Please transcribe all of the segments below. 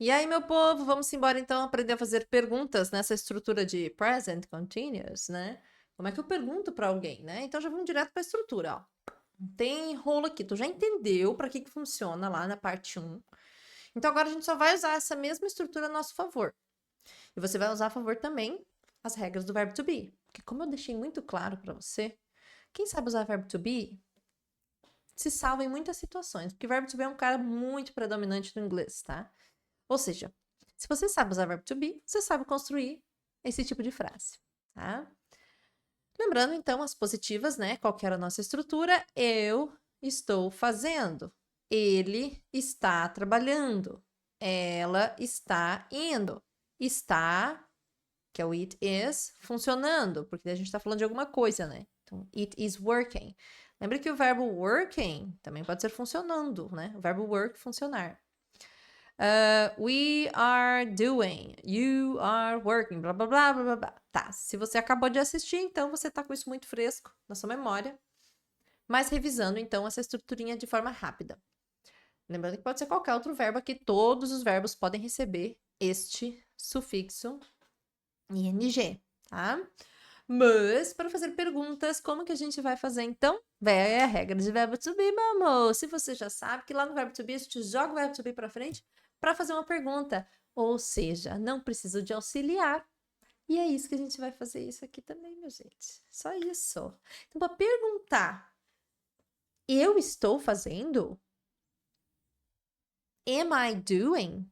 E aí, meu povo, vamos embora então aprender a fazer perguntas nessa estrutura de present continuous, né? Como é que eu pergunto para alguém, né? Então já vamos direto para a estrutura, ó. Não tem rolo aqui, tu já entendeu para que funciona lá na parte 1. Então agora a gente só vai usar essa mesma estrutura a nosso favor. E você vai usar a favor também as regras do verbo to be. Porque como eu deixei muito claro para você, quem sabe usar verbo to be se salva em muitas situações, porque verbo to be é um cara muito predominante no inglês, tá? Ou seja, se você sabe usar verbo to be, você sabe construir esse tipo de frase, tá? Lembrando, então, as positivas, né? Qual que era a nossa estrutura? Eu estou fazendo. Ele está trabalhando. Ela está indo. Está, que é o it is, funcionando, porque a gente está falando de alguma coisa, né? Então, it is working. Lembra que o verbo working também pode ser funcionando, né? O verbo work, funcionar. We are doing, you are working, blá blá blá blá blá. Tá, se você acabou de assistir, então você tá com isso muito fresco na sua memória. Mas revisando então essa estruturinha de forma rápida. Lembrando que pode ser qualquer outro verbo aqui, todos os verbos podem receber este sufixo ing, tá? Mas, para fazer perguntas, como que a gente vai fazer então? É a regra de verbo to be, meu amor. Se você já sabe que lá no verbo to be a gente joga o verbo to be para frente para fazer uma pergunta. Ou seja, não preciso de auxiliar. E é isso que a gente vai fazer isso aqui também, minha gente. Só isso. Então, para perguntar, eu estou fazendo? Am I doing?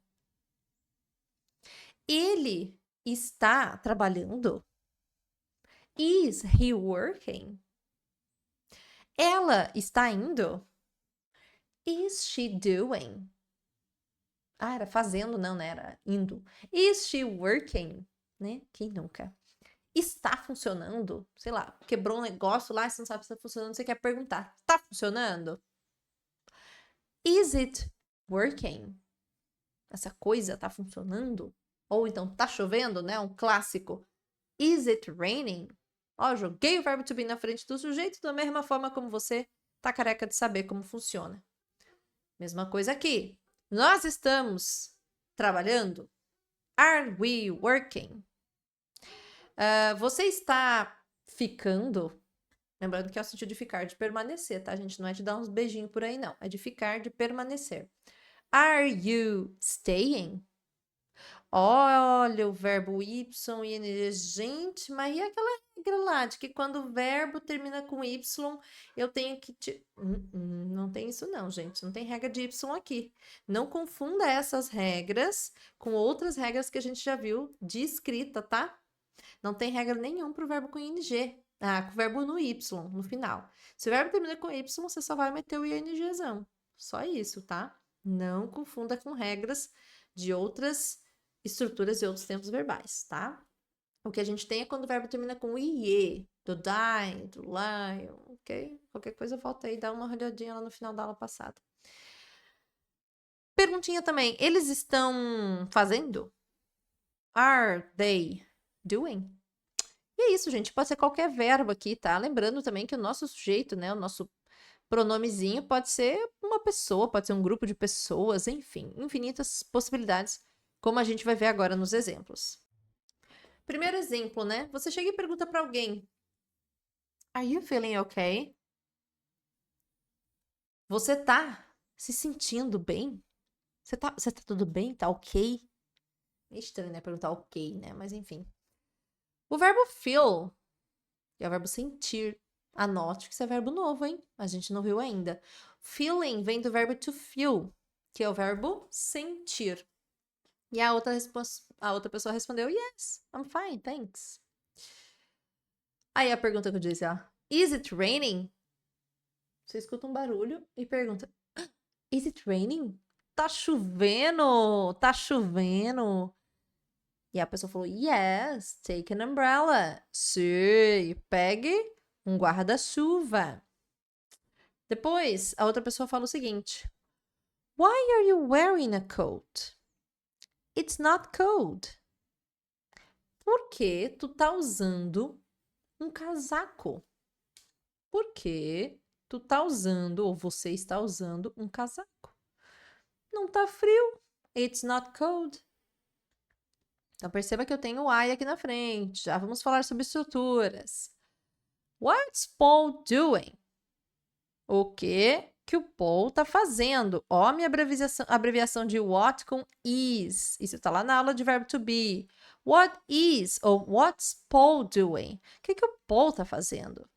Ele está trabalhando? Is he working? Ela está indo? Is she doing? Ah, era fazendo, não, né? Era indo. Is she working? Né? Quem nunca? Está funcionando? Sei lá, quebrou um negócio lá, você não sabe se está funcionando, você quer perguntar. Está funcionando? Is it working? Essa coisa está funcionando? Ou então, tá chovendo, né? Um clássico. Is it raining? Ó, joguei o verbo to be na frente do sujeito da mesma forma como você tá careca de saber como funciona. Mesma coisa aqui. Nós estamos trabalhando? Are we working? Você está ficando? Lembrando que é o sentido de ficar, de permanecer, tá, gente? Não é de dar uns beijinhos por aí, não. É de ficar, de permanecer. Are you staying? Olha o verbo y e ing. Gente, mas e aquela regra lá de que quando o verbo termina com y, eu tenho que te... Não tem isso não, gente. Não tem regra de y aqui. Não confunda essas regras com outras regras que a gente já viu de escrita, tá? Não tem regra nenhuma para o verbo com ing. Com o verbo no y, no final. Se o verbo termina com y, você só vai meter o ingzão. Só isso, tá? Não confunda com regras de outras estruturas e outros tempos verbais, tá? O que a gente tem é quando o verbo termina com ie, do die, do lie, ok? Qualquer coisa volta aí, dá uma olhadinha lá no final da aula passada. Perguntinha também, eles estão fazendo? Are they doing? E é isso, gente. Pode ser qualquer verbo aqui, tá? Lembrando também que o nosso sujeito, né? O nosso pronomezinho pode ser uma pessoa, pode ser um grupo de pessoas, enfim, infinitas possibilidades, como a gente vai ver agora nos exemplos. Primeiro exemplo, né? Você chega e pergunta para alguém: Are you feeling okay? Você tá se sentindo bem? Você tá tudo bem? Tá ok? É estranho, né? Perguntar ok, né? Mas enfim. O verbo feel, que é o verbo sentir. Anote que isso é verbo novo, hein? A gente não viu ainda. Feeling vem do verbo to feel, que é o verbo sentir. E a outra pessoa respondeu: Yes, I'm fine, thanks. Aí a pergunta que eu disse, ó: Is it raining? Você escuta um barulho e pergunta: Is it raining? Tá chovendo? Tá chovendo? E a pessoa falou: Yes, take an umbrella. Sim, pegue um guarda-chuva. Depois, a outra pessoa fala o seguinte: Why are you wearing a coat? It's not cold. Por que tu tá usando um casaco? Por que tu tá usando, ou você está usando, um casaco? Não tá frio. It's not cold. Então, perceba que eu tenho o I aqui na frente. Já vamos falar sobre estruturas. What's Paul doing? O que o Paul está fazendo? Ó, minha abreviação de what com is. Isso está lá na aula de verbo to be. What is ou what's Paul doing? O que o Paul está fazendo?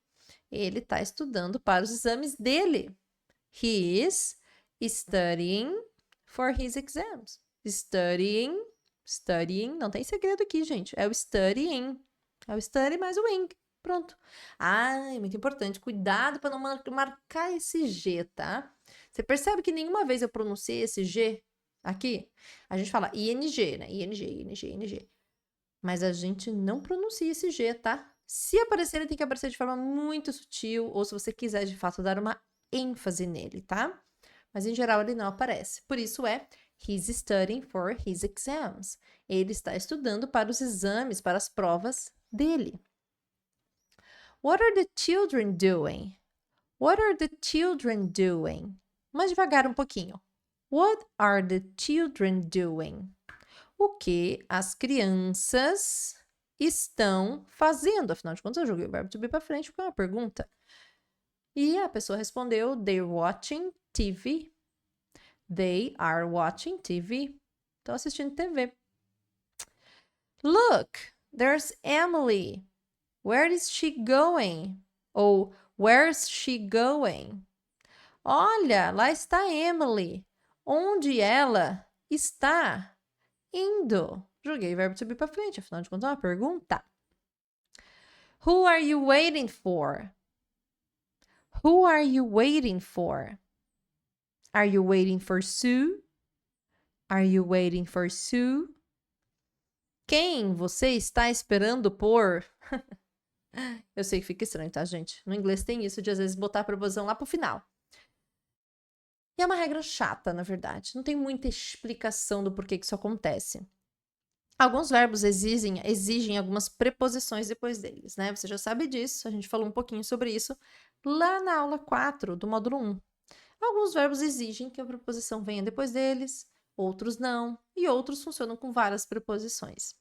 Ele está estudando para os exames dele. He is studying for his exams. Studying, não tem segredo aqui, gente. É o studying. É o study mais o ing. Pronto. É muito importante. Cuidado para não marcar esse G, tá? Você percebe que nenhuma vez eu pronunciei esse G aqui? A gente fala ING, né? ING. Mas a gente não pronuncia esse G, tá? Se aparecer, ele tem que aparecer de forma muito sutil, ou se você quiser, de fato, dar uma ênfase nele, tá? Mas, em geral, ele não aparece. Por isso, he's studying for his exams. Ele está estudando para os exames, para as provas dele. What are the children doing? What are the children doing? Mais devagar um pouquinho. What are the children doing? O que as crianças estão fazendo? Afinal de contas, eu joguei o verbo to be para frente com uma pergunta. E a pessoa respondeu, they're watching TV. They are watching TV. Estão assistindo TV. Look, there's Emily. Where is she going? Ou where's she going? Olha, lá está Emily. Onde ela está indo? Joguei o verbo to be para frente, afinal de contas é uma pergunta. Who are you waiting for? Who are you waiting for? Are you waiting for Sue? Are you waiting for Sue? Quem você está esperando por? Eu sei que fica estranho, tá, gente? No inglês tem isso de, às vezes, botar a preposição lá pro final. E é uma regra chata, na verdade. Não tem muita explicação do porquê que isso acontece. Alguns verbos exigem algumas preposições depois deles, né? Você já sabe disso, a gente falou um pouquinho sobre isso lá na aula 4 do módulo 1. Alguns verbos exigem que a preposição venha depois deles, outros não, e outros funcionam com várias preposições.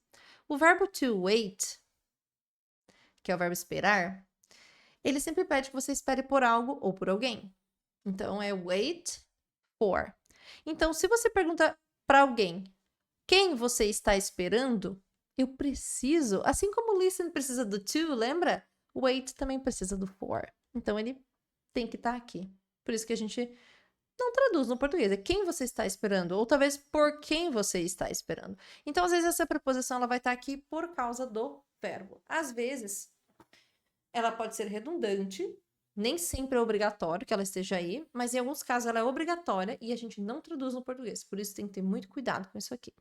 O verbo to wait, que é o verbo esperar, ele sempre pede que você espere por algo ou por alguém. Então, é wait for. Então, se você pergunta para alguém quem você está esperando, eu preciso, assim como listen precisa do to, lembra? Wait também precisa do for. Então, ele tem que estar aqui. Por isso que a gente não traduz no português. É quem você está esperando, ou talvez por quem você está esperando. Então, às vezes, essa preposição ela vai estar aqui por causa do verbo. Às vezes, ela pode ser redundante, nem sempre é obrigatório que ela esteja aí, mas em alguns casos ela é obrigatória e a gente não traduz no português. Por isso tem que ter muito cuidado com isso aqui.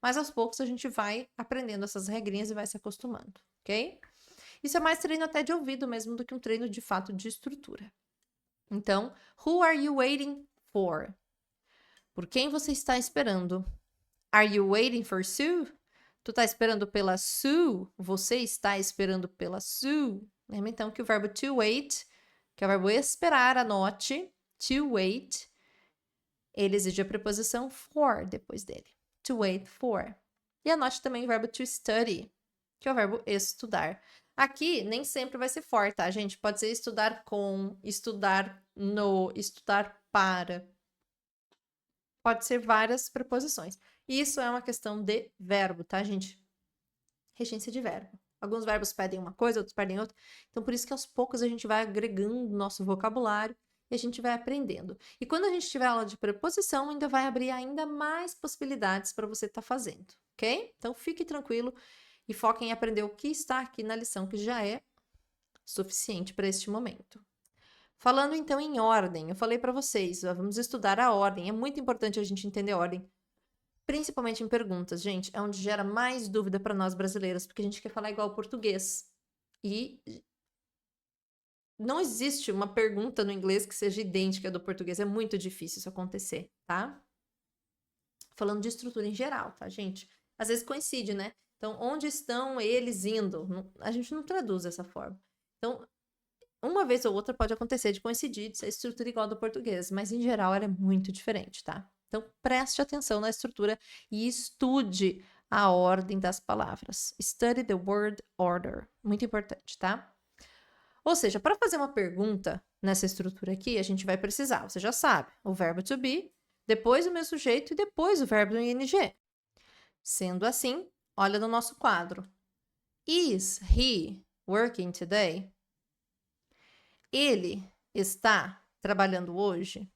Mas aos poucos a gente vai aprendendo essas regrinhas e vai se acostumando, ok? Isso é mais treino até de ouvido mesmo do que um treino de fato de estrutura. Então, who are you waiting for? Por quem você está esperando? Are you waiting for Sue? Tu está esperando pela Sue? Você está esperando pela Sue? Lembra então que o verbo to wait, que é o verbo esperar, anote, to wait, ele exige a preposição for depois dele. To wait for. E anote também o verbo to study, que é o verbo estudar. Aqui nem sempre vai ser for, tá, gente? Pode ser estudar com, estudar no, estudar para. Pode ser várias preposições. Isso é uma questão de verbo, tá, gente? Regência de verbo. Alguns verbos pedem uma coisa, outros pedem outra. Então, por isso que aos poucos a gente vai agregando nosso vocabulário e a gente vai aprendendo. E quando a gente tiver aula de preposição, ainda vai abrir ainda mais possibilidades para você estar fazendo, ok? Então, fique tranquilo e foque em aprender o que está aqui na lição, que já é suficiente para este momento. Falando então em ordem, eu falei para vocês, vamos estudar a ordem. É muito importante a gente entender a ordem, principalmente em perguntas, gente. É onde gera mais dúvida para nós brasileiros, porque a gente quer falar igual ao português. E não existe uma pergunta no inglês que seja idêntica do português. É muito difícil isso acontecer, tá? Falando de estrutura em geral, tá, gente? Às vezes coincide, né? Então, onde estão eles indo? A gente não traduz dessa forma. Então, uma vez ou outra pode acontecer de coincidir, de ser estrutura igual do português, mas em geral ela é muito diferente, tá? Então, preste atenção na estrutura e estude a ordem das palavras. Study the word order. Muito importante, tá? Ou seja, para fazer uma pergunta nessa estrutura aqui, a gente vai precisar, você já sabe, o verbo to be, depois o meu sujeito e depois o verbo no ing. Sendo assim, olha no nosso quadro. Is he working today? Ele está trabalhando hoje?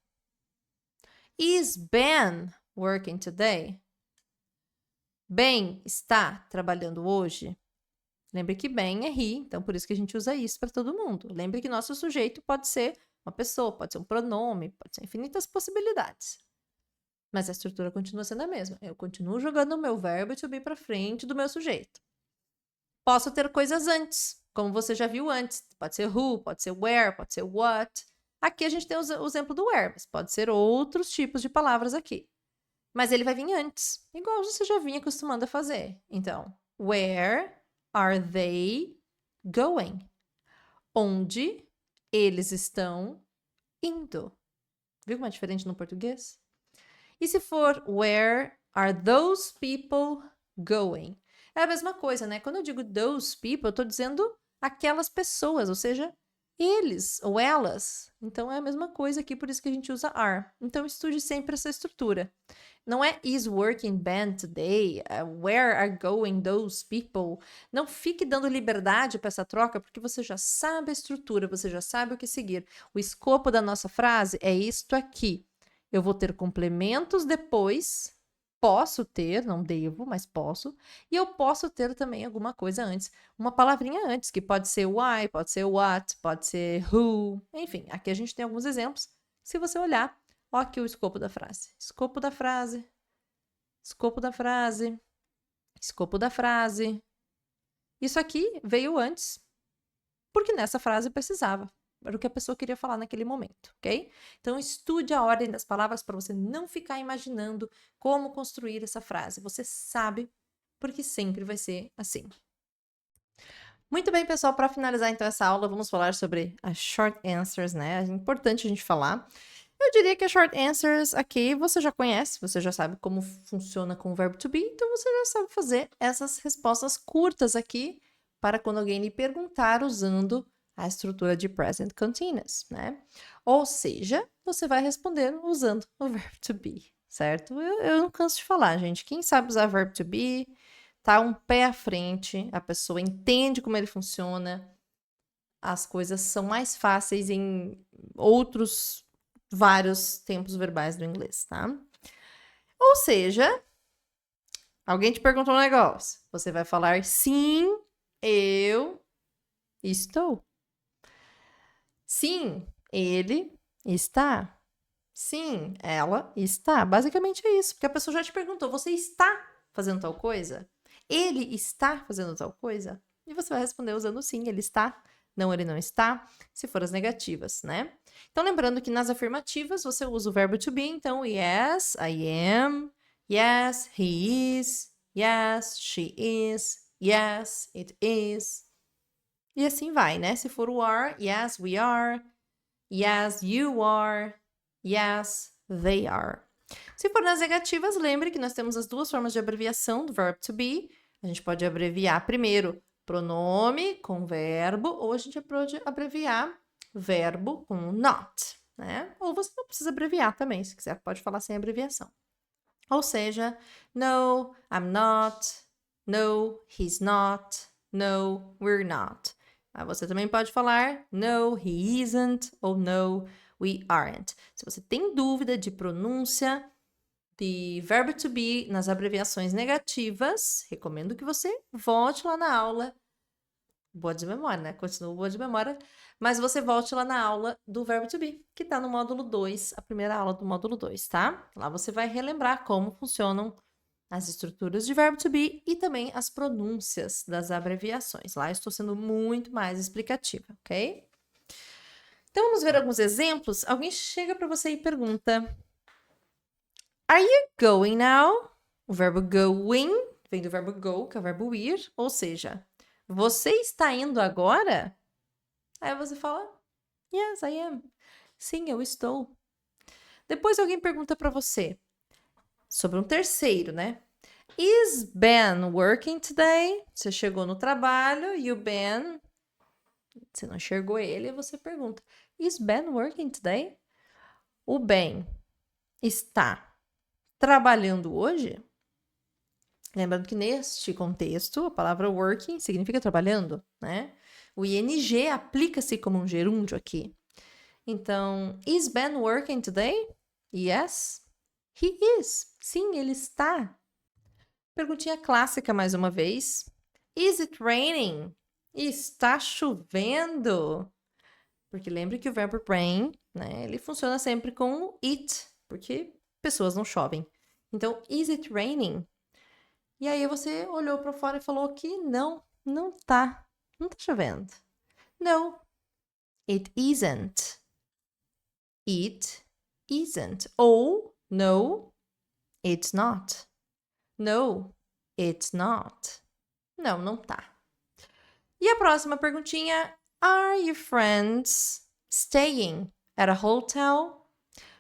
Is Ben working today? Ben está trabalhando hoje? Lembre que Ben é he, então por isso que a gente usa isso para todo mundo. Lembre que nosso sujeito pode ser uma pessoa, pode ser um pronome, pode ser infinitas possibilidades. Mas a estrutura continua sendo a mesma. Eu continuo jogando o meu verbo to be para frente do meu sujeito. Posso ter coisas antes, como você já viu antes. Pode ser who, pode ser where, pode ser what. Aqui a gente tem o exemplo do where, mas pode ser outros tipos de palavras aqui. Mas ele vai vir antes, igual você já vinha acostumando a fazer. Então, where are they going? Onde eles estão indo? Viu como é diferente no português? E se for where are those people going? É a mesma coisa, né? Quando eu digo those people, eu estou dizendo aquelas pessoas, ou seja, eles ou elas. Então é a mesma coisa aqui, por isso que a gente usa are. Então estude sempre essa estrutura. Não é is working Ben today? Where are going those people? Não fique dando liberdade para essa troca, porque você já sabe a estrutura, você já sabe o que seguir. O escopo da nossa frase é isto aqui. Eu vou ter complementos depois. Posso ter, não devo, mas posso. E eu posso ter também alguma coisa antes. Uma palavrinha antes, que pode ser why, pode ser what, pode ser who. Enfim, aqui a gente tem alguns exemplos. Se você olhar, ó aqui o escopo da frase. Escopo da frase. Escopo da frase. Escopo da frase. Isso aqui veio antes, porque nessa frase precisava. Era o que a pessoa queria falar naquele momento, ok? Então, estude a ordem das palavras para você não ficar imaginando como construir essa frase. Você sabe, porque sempre vai ser assim. Muito bem, pessoal, para finalizar então essa aula, vamos falar sobre as short answers, né? É importante a gente falar. Eu diria que as short answers aqui você já conhece, você já sabe como funciona com o verbo to be, então você já sabe fazer essas respostas curtas aqui para quando alguém lhe perguntar usando a estrutura de present continuous, né? Ou seja, você vai responder usando o verbo to be, certo? Eu não canso de falar, gente. Quem sabe usar verbo to be, tá um pé à frente, a pessoa entende como ele funciona, as coisas são mais fáceis em outros vários tempos verbais do inglês, tá? Ou seja, alguém te perguntou um negócio, você vai falar sim, eu estou. Sim, ele está. Sim, ela está. Basicamente é isso, porque a pessoa já te perguntou, você está fazendo tal coisa? Ele está fazendo tal coisa? E você vai responder usando sim, ele está. Não, ele não está, se for as negativas, né? Então, lembrando que nas afirmativas você usa o verbo to be, então, yes, I am, yes, he is, yes, she is, yes, it is. E assim vai, né? Se for o are, yes, we are, yes, you are, yes, they are. Se for nas negativas, lembre que nós temos as duas formas de abreviação do verbo to be. A gente pode abreviar primeiro pronome com verbo, ou a gente pode abreviar verbo com not, né? Ou você não precisa abreviar também, se quiser pode falar sem abreviação. Ou seja, no, I'm not, no, he's not, no, we're not. Mas você também pode falar no, he isn't, ou no, we aren't. Se você tem dúvida de pronúncia de verbo to be nas abreviações negativas, recomendo que você volte lá na aula. Boa de memória, né? Continua boa de memória. Mas você volte lá na aula do verbo to be, que está no módulo 2, a primeira aula do módulo 2, tá? Lá você vai relembrar como funcionam as estruturas de verbo to be e também as pronúncias das abreviações. Lá eu estou sendo muito mais explicativa, ok? Então, vamos ver alguns exemplos. Alguém chega para você e pergunta: Are you going now? O verbo going vem do verbo go, que é o verbo ir, ou seja, você está indo agora? Aí você fala, yes, I am. Sim, eu estou. Depois alguém pergunta para você, sobre um terceiro, né? Is Ben working today? Você chegou no trabalho e o Ben, você não enxergou ele, e você pergunta: Is Ben working today? O Ben está trabalhando hoje? Lembrando que neste contexto, a palavra working significa trabalhando, né? O ing aplica-se como um gerúndio aqui. Então, is Ben working today? Yes, he is. Sim, ele está. Perguntinha clássica mais uma vez. Is it raining? Está chovendo? Porque lembre que o verbo rain, né, ele funciona sempre com it, porque pessoas não chovem. Então, is it raining? E aí você olhou para fora e falou que não tá. Não tá chovendo. No, it isn't. It isn't. Ou no, it's not. No, it's not. Não tá. E a próxima perguntinha. Are your friends staying at a hotel?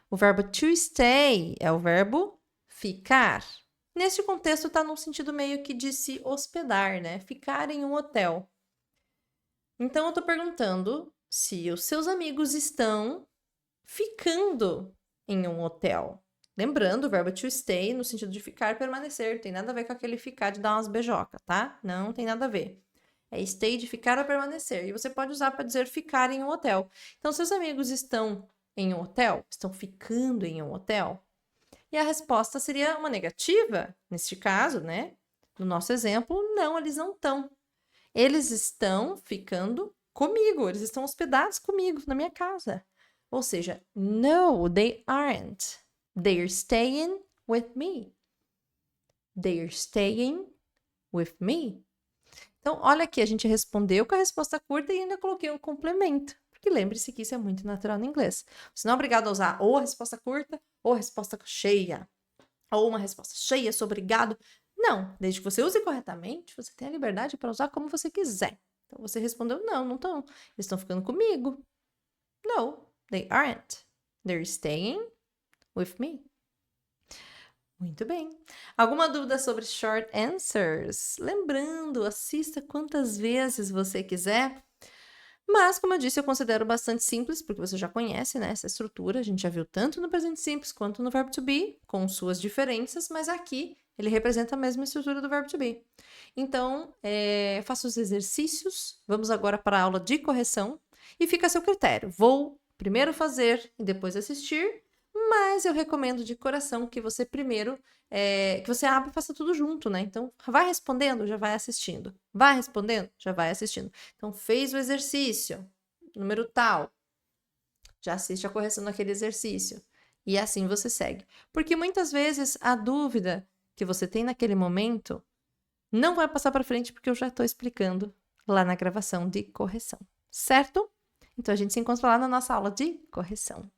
O verbo to stay é o verbo ficar. Nesse contexto, está num sentido meio que de se hospedar, né? Ficar em um hotel. Então, eu estou perguntando se os seus amigos estão ficando em um hotel. Lembrando, o verbo to stay no sentido de ficar, permanecer. Tem nada a ver com aquele ficar de dar umas beijocas, tá? Não tem nada a ver. É stay de ficar ou permanecer. E você pode usar para dizer ficar em um hotel. Então, seus amigos estão em um hotel? Estão ficando em um hotel? E a resposta seria uma negativa, neste caso, né? No nosso exemplo, não, eles não estão. Eles estão ficando comigo, eles estão hospedados comigo, na minha casa. Ou seja, no, they aren't. They're staying with me. They're staying with me. Então, olha aqui, a gente respondeu com a resposta curta e ainda coloquei um complemento. Porque lembre-se que isso é muito natural no inglês. Você não é obrigado a usar ou a resposta curta ou a resposta cheia. Ou uma resposta cheia, sou obrigado. Não, desde que você use corretamente, você tem a liberdade para usar como você quiser. Então, você respondeu, não estão. Eles estão ficando comigo. No, they aren't. They're staying with me. Muito bem. Alguma dúvida sobre short answers? Lembrando, assista quantas vezes você quiser. Mas, como eu disse, eu considero bastante simples, porque você já conhece, né, essa estrutura. A gente já viu tanto no presente simples quanto no verbo to be, com suas diferenças, mas aqui ele representa a mesma estrutura do verbo to be. Então, faça os exercícios. Vamos agora para a aula de correção. E fica a seu critério. Vou primeiro fazer e depois assistir, mas eu recomendo de coração que você primeiro, que você abra e faça tudo junto, né? Então, vai respondendo, já vai assistindo. Vai respondendo, já vai assistindo. Então, fez o exercício, número tal, já assiste a correção daquele exercício. E assim você segue. Porque muitas vezes a dúvida que você tem naquele momento não vai passar para frente porque eu já estou explicando lá na gravação de correção, certo? Então, a gente se encontra lá na nossa aula de correção.